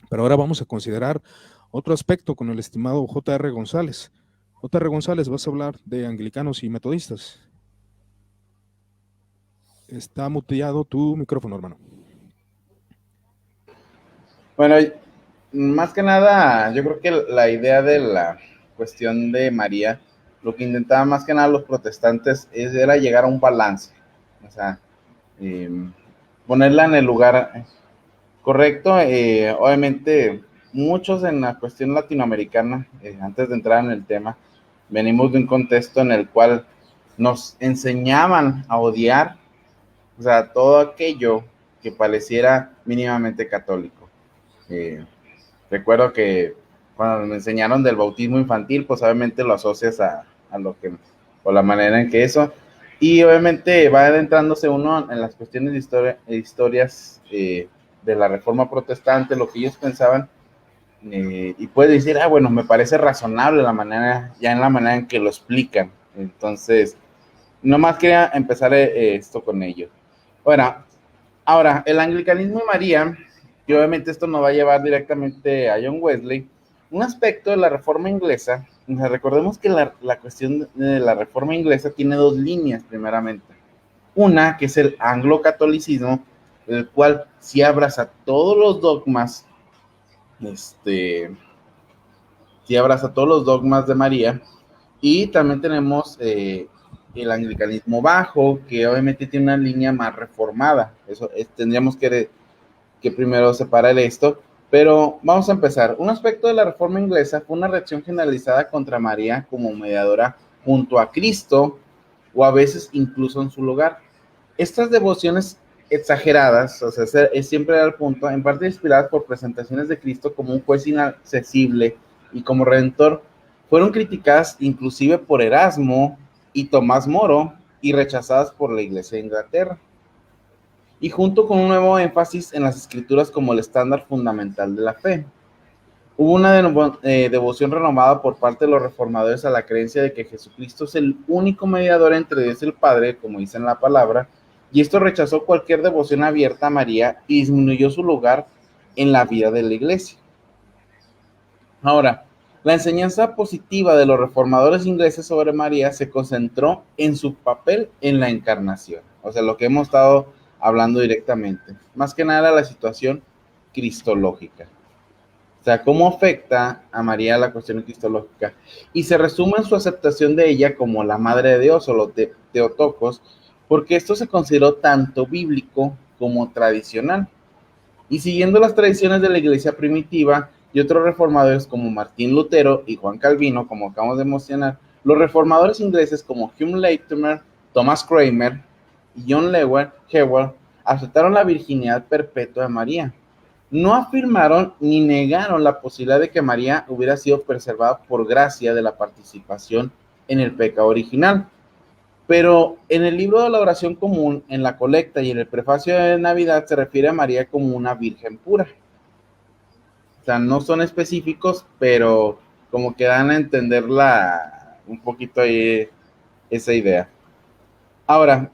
Pero ahora vamos a considerar otro aspecto con el estimado J.R. González. J.R. González, vas a hablar de anglicanos y metodistas. Está muteado tu micrófono, hermano. Bueno, más que nada, yo creo que la idea de la cuestión de María, lo que intentaban más que nada los protestantes era llegar a un balance, o sea, eh, ponerla en el lugar correcto. Obviamente, muchos en la cuestión latinoamericana, antes de entrar en el tema, venimos de un contexto en el cual nos enseñaban a odiar, o sea, todo aquello que pareciera mínimamente católico. Eh, Recuerdo que cuando me enseñaron del bautismo infantil, pues obviamente lo asocias a lo que, o la manera en que eso, y obviamente va adentrándose uno en las cuestiones de historias de la Reforma Protestante, lo que ellos pensaban, y puede decir, bueno, me parece razonable la manera, ya en la manera en que lo explican. Entonces, nomás quería empezar esto con ello. Bueno, ahora, el anglicanismo y María, y obviamente esto nos va a llevar directamente a John Wesley, un aspecto de la reforma inglesa. O sea, recordemos que la cuestión de la reforma inglesa tiene dos líneas, primeramente. Una, que es el anglocatolicismo, el cual sí abraza todos los dogmas, sí abraza todos los dogmas de María, y también tenemos el anglicanismo bajo, que obviamente tiene una línea más reformada. Eso tendríamos que primero separar esto, pero vamos a empezar. Un aspecto de la reforma inglesa fue una reacción generalizada contra María como mediadora junto a Cristo, o a veces incluso en su lugar. Estas devociones exageradas, o sea, es siempre al punto, en parte inspiradas por presentaciones de Cristo como un juez inaccesible y como redentor, fueron criticadas inclusive por Erasmo y Tomás Moro y rechazadas por la Iglesia de Inglaterra, y junto con un nuevo énfasis en las escrituras como el estándar fundamental de la fe. Hubo una devoción renovada por parte de los reformadores a la creencia de que Jesucristo es el único mediador entre Dios y el Padre, como dice en la palabra, y esto rechazó cualquier devoción abierta a María y disminuyó su lugar en la vida de la iglesia. Ahora, la enseñanza positiva de los reformadores ingleses sobre María se concentró en su papel en la encarnación, o sea, lo que hemos estado hablando directamente, más que nada la situación cristológica. O sea, cómo afecta a María la cuestión cristológica. Y se resume en su aceptación de ella como la Madre de Dios o los Teotocos, porque esto se consideró tanto bíblico como tradicional. Y siguiendo las tradiciones de la iglesia primitiva y otros reformadores como Martín Lutero y Juan Calvino, como acabamos de mencionar, los reformadores ingleses como Hume Latimer, Thomas Cranmer y John Hewell aceptaron la virginidad perpetua de María. No afirmaron ni negaron la posibilidad de que María hubiera sido preservada por gracia de la participación en el pecado original. Pero en el libro de la oración común, en la colecta y en el prefacio de Navidad se refiere a María como una virgen pura. O sea, no son específicos, pero como que dan a entender un poquito ahí esa idea. Ahora,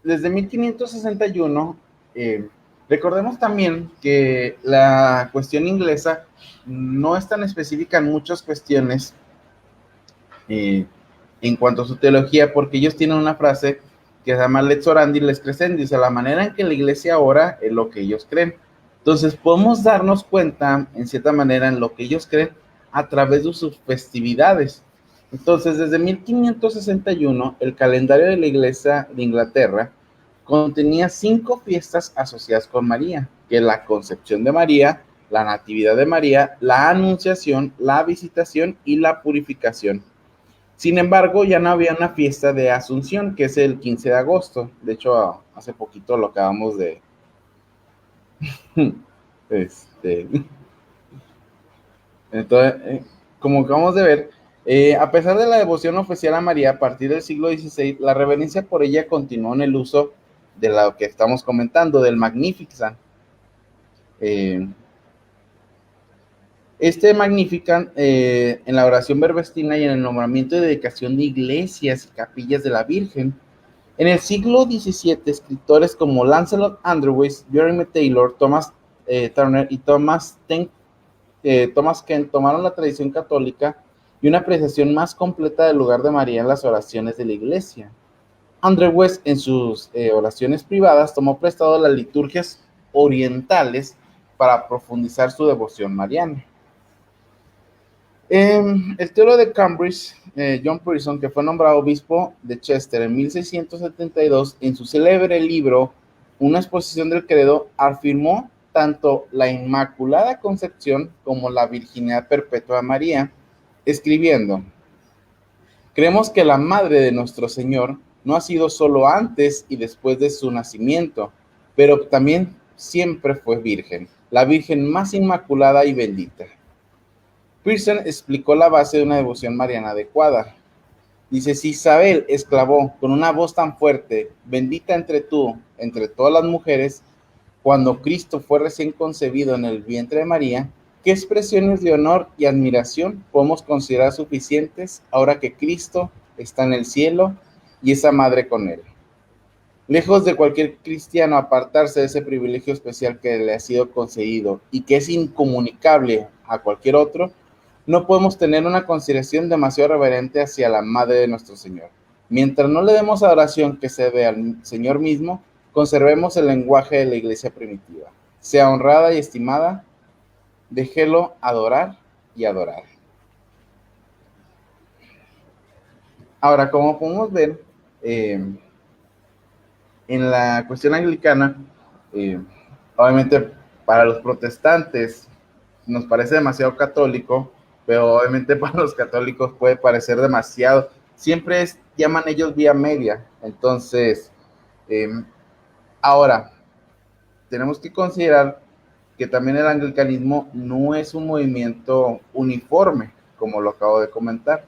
desde 1561, recordemos también que la cuestión inglesa no es tan específica en muchas cuestiones en cuanto a su teología, porque ellos tienen una frase que se llama lex orandi, lex credendi, o sea, la manera en que la iglesia ora es lo que ellos creen. Entonces podemos darnos cuenta, en cierta manera, en lo que ellos creen a través de sus festividades. Entonces, desde 1561, el calendario de la Iglesia de Inglaterra contenía 5 fiestas asociadas con María, que es la concepción de María, la natividad de María, la anunciación, la visitación y la purificación. Sin embargo, ya no había una fiesta de Asunción, que es el 15 de agosto. De hecho, hace poquito lo acabamos de... este, entonces, como acabamos de ver, a pesar de la devoción oficial a María a partir del siglo XVI, la reverencia por ella continuó en el uso de lo que estamos comentando, del Magnificat. Este Magnificat en la oración verbestina y en el nombramiento y dedicación de iglesias y capillas de la Virgen. En el siglo XVII, escritores como Lancelot Andrewes, Jeremy Taylor, Thomas Turner y Thomas Kent tomaron la tradición católica y una apreciación más completa del lugar de María en las oraciones de la iglesia. Andrew West, en sus oraciones privadas, tomó prestado las liturgias orientales para profundizar su devoción mariana. El teólogo de Cambridge, John Pearson, que fue nombrado obispo de Chester en 1672, en su célebre libro Una exposición del credo, afirmó tanto la Inmaculada Concepción como la Virginidad Perpetua de María, escribiendo: creemos que la madre de nuestro Señor no ha sido solo antes y después de su nacimiento, pero también siempre fue virgen, la virgen más inmaculada y bendita. Pearson explicó la base de una devoción mariana adecuada. Dice: si Isabel exclamó con una voz tan fuerte, bendita entre todas las mujeres, cuando Cristo fue recién concebido en el vientre de María, ¿qué expresiones de honor y admiración podemos considerar suficientes ahora que Cristo está en el cielo y esa madre con él? Lejos de cualquier cristiano apartarse de ese privilegio especial que le ha sido concedido y que es incomunicable a cualquier otro, no podemos tener una consideración demasiado reverente hacia la madre de nuestro Señor. Mientras no le demos adoración que se dé al Señor mismo, conservemos el lenguaje de la iglesia primitiva. Sea honrada y estimada, déjelo adorar y adorar. Ahora, como podemos ver, en la cuestión anglicana, obviamente para los protestantes nos parece demasiado católico, pero obviamente para los católicos puede parecer demasiado. Siempre llaman ellos vía media. Entonces, ahora, tenemos que considerar que también el anglicanismo no es un movimiento uniforme, como lo acabo de comentar.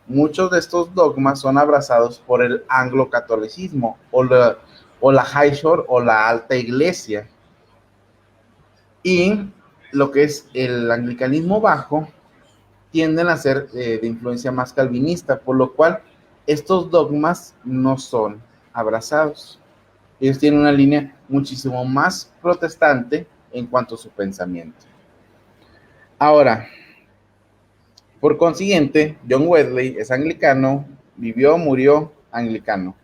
Muchos de estos dogmas son abrazados por el anglocatolicismo o la high shore o la alta iglesia. Y lo que es el anglicanismo bajo tienden a ser de influencia más calvinista, por lo cual estos dogmas no son abrazados. Ellos tienen una línea muchísimo más protestante en cuanto a su pensamiento. Ahora, por consiguiente, John Wesley es anglicano, murió anglicano.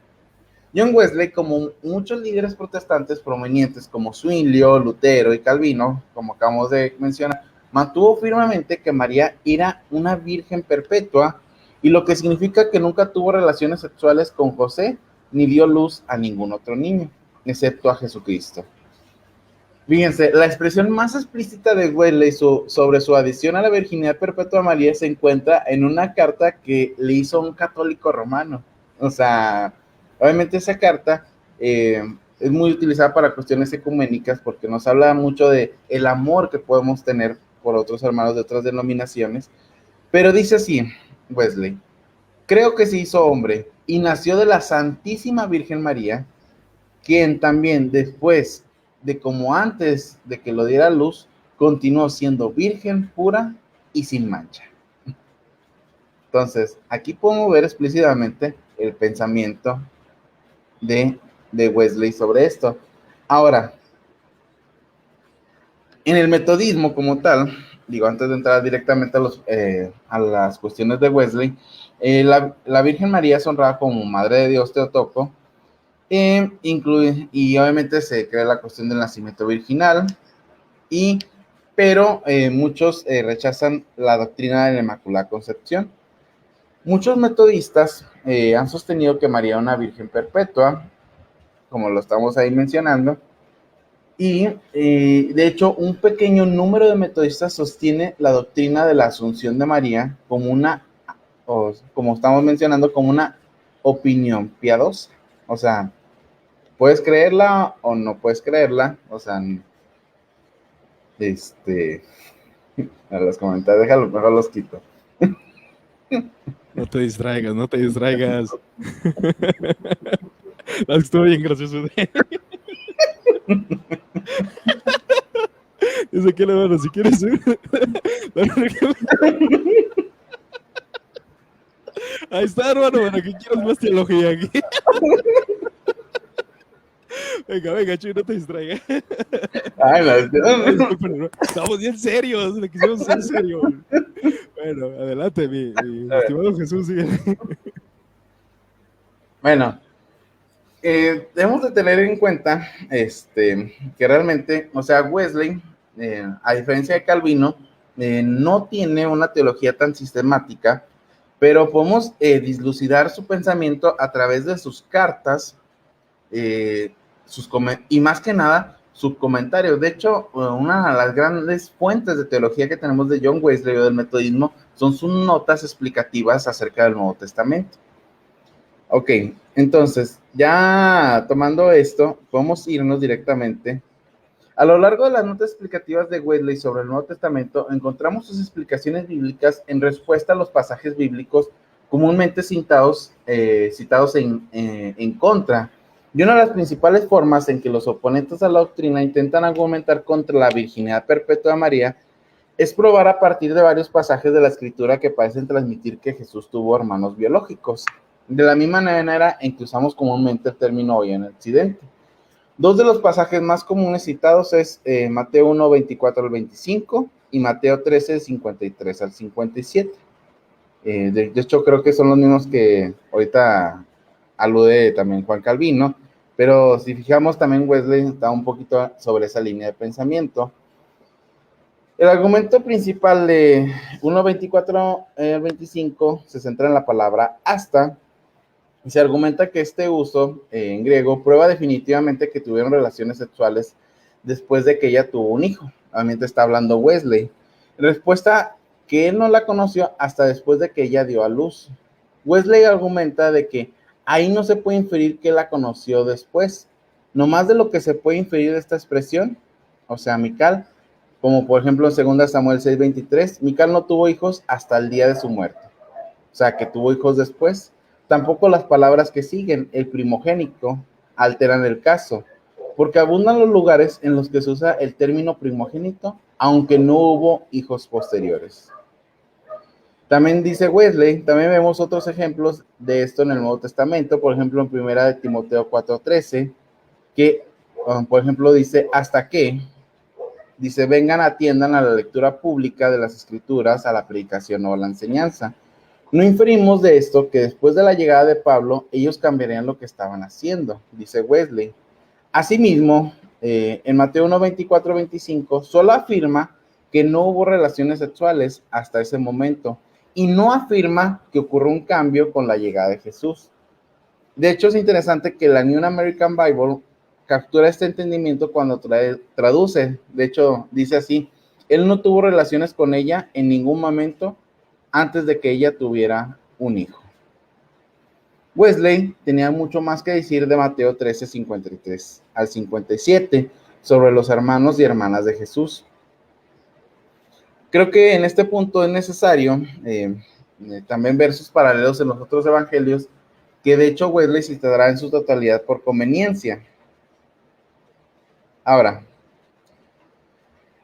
John Wesley, como muchos líderes protestantes provenientes como Zwinglio, Lutero y Calvino, como acabamos de mencionar, mantuvo firmemente que María era una virgen perpetua, y lo que significa que nunca tuvo relaciones sexuales con José ni dio luz a ningún otro niño, excepto a Jesucristo. Fíjense, la expresión más explícita de Wesley sobre su adhesión a la virginidad perpetua de María se encuentra en una carta que le hizo un católico romano. O sea, obviamente esa carta es muy utilizada para cuestiones ecuménicas porque nos habla mucho de el amor que podemos tener por otros hermanos de otras denominaciones. Pero dice así, Wesley: creo que se hizo hombre y nació de la Santísima Virgen María, quien también después de como antes de que lo diera a luz, continuó siendo virgen pura y sin mancha. Entonces, aquí podemos ver explícitamente el pensamiento de Wesley sobre esto. Ahora, en el metodismo como tal, digo, antes de entrar directamente a las cuestiones de Wesley, la Virgen María es honrada como Madre de Dios Teotocos, y obviamente se crea la cuestión del nacimiento virginal, pero muchos rechazan la doctrina de la Inmaculada Concepción. Muchos metodistas han sostenido que María es una virgen perpetua, como lo estamos ahí mencionando, y de hecho un pequeño número de metodistas sostiene la doctrina de la Asunción de María como como estamos mencionando, como una opinión piadosa. O sea, puedes creerla o no puedes creerla, o sea, a los comentarios, déjalo, mejor los quito. No te distraigas, no te distraigas. Estuvo bien gracioso. Dice que le van, si quieres subir. Ahí está, hermano, ¿para qué quieres más teología aquí? Venga, Chuy, no te distraigas. Ay, no. Disculpen, ¿no? Estamos bien serios, le quisimos ser serios. Bueno, adelante, mi estimado Jesús. Sigue. Bueno, debemos de tener en cuenta que realmente, o sea, Wesley, a diferencia de Calvino, no tiene una teología tan sistemática, pero podemos dislucidar su pensamiento a través de sus cartas y más que nada sus comentarios. De hecho, una de las grandes fuentes de teología que tenemos de John Wesley o del metodismo son sus notas explicativas acerca del Nuevo Testamento. Ok, entonces, ya tomando esto, podemos irnos directamente. A lo largo de las notas explicativas de Wesley sobre el Nuevo Testamento, encontramos sus explicaciones bíblicas en respuesta a los pasajes bíblicos comúnmente citados en contra. Y una de las principales formas en que los oponentes a la doctrina intentan argumentar contra la virginidad perpetua de María es probar a partir de varios pasajes de la Escritura que parecen transmitir que Jesús tuvo hermanos biológicos, de la misma manera en que usamos comúnmente el término hoy en Occidente. Dos de los pasajes más comunes citados es Mateo 1, 24 al 25 y Mateo 13, 53 al 57. De hecho, creo que son los mismos que ahorita alude también Juan Calvino, pero si fijamos también Wesley está un poquito sobre esa línea de pensamiento. El argumento principal de 1.24 al 25 se centra en la palabra hasta, y se argumenta que este uso en griego prueba definitivamente que tuvieron relaciones sexuales después de que ella tuvo un hijo. Obviamente está hablando Wesley. Respuesta que él no la conoció hasta después de que ella dio a luz. Wesley argumenta de que ahí no se puede inferir que la conoció después. No más de lo que se puede inferir de esta expresión, o sea, Mical, como por ejemplo en 2 Samuel 6:23, Mical no tuvo hijos hasta el día de su muerte. O sea, que tuvo hijos después. Tampoco las palabras que siguen, el primogénito, alteran el caso, porque abundan los lugares en los que se usa el término primogénito, aunque no hubo hijos posteriores. También dice Wesley, también vemos otros ejemplos de esto en el Nuevo Testamento, por ejemplo en 1 Timoteo 4:13, que, por ejemplo, dice, hasta que, dice, vengan, atiendan a la lectura pública de las Escrituras, a la predicación o a la enseñanza. No inferimos de esto que después de la llegada de Pablo, ellos cambiarían lo que estaban haciendo, dice Wesley. Asimismo, en Mateo 1, 24, 25, solo afirma que no hubo relaciones sexuales hasta ese momento y no afirma que ocurrió un cambio con la llegada de Jesús. De hecho, es interesante que la New American Bible captura este entendimiento cuando traduce. De hecho, dice así, él no tuvo relaciones con ella en ningún momento antes de que ella tuviera un hijo. Wesley tenía mucho más que decir de Mateo 13, 53 al 57 sobre los hermanos y hermanas de Jesús. Creo que en este punto es necesario también ver sus paralelos en los otros evangelios, que de hecho Wesley citará en su totalidad por conveniencia. Ahora,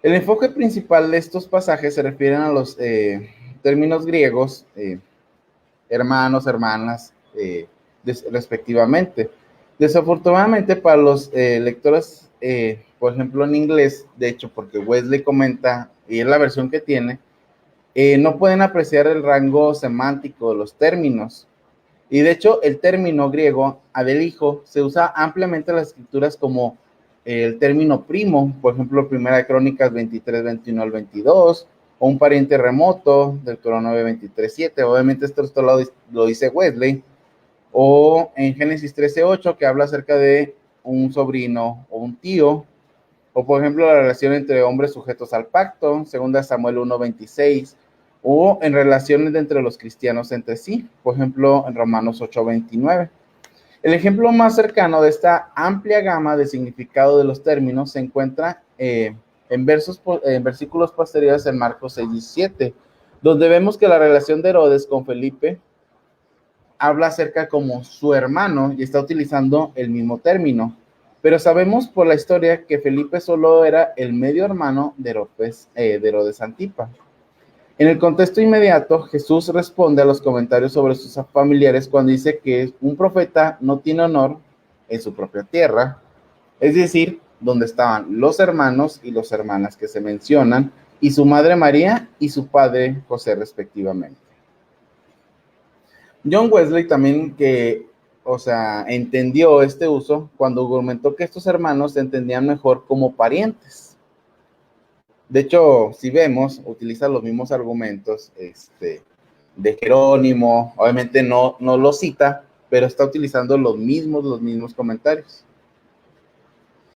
el enfoque principal de estos pasajes se refieren a los términos griegos, hermanos, hermanas, respectivamente. Desafortunadamente para los lectores, por ejemplo en inglés, de hecho porque Wesley comenta, y es la versión que tiene, no pueden apreciar el rango semántico de los términos. Y de hecho el término griego adelijo se usa ampliamente en las escrituras como el término primo, por ejemplo, 1 Crónicas 23, 21 al 22, o un pariente remoto, Deuteronomio 23, 7. Obviamente esto lo dice Wesley. O en Génesis 13:8, que habla acerca de un sobrino o un tío. O por ejemplo, la relación entre hombres sujetos al pacto, 2 Samuel 1:26. O en relaciones entre los cristianos entre sí, por ejemplo, en Romanos 8:29. El ejemplo más cercano de esta amplia gama de significado de los términos se encuentra en versículos posteriores en Marcos 6:17, donde vemos que la relación de Herodes con Felipe habla acerca como su hermano y está utilizando el mismo término. Pero sabemos por la historia que Felipe solo era el medio hermano de Herodes Antipa. En el contexto inmediato, Jesús responde a los comentarios sobre sus familiares cuando dice que un profeta no tiene honor en su propia tierra, es decir, donde estaban los hermanos y las hermanas que se mencionan, y su madre María y su padre José respectivamente. John Wesley también entendió este uso cuando argumentó que estos hermanos se entendían mejor como parientes. De hecho, si vemos, utiliza los mismos argumentos de Jerónimo, obviamente no lo cita, pero está utilizando los mismos comentarios.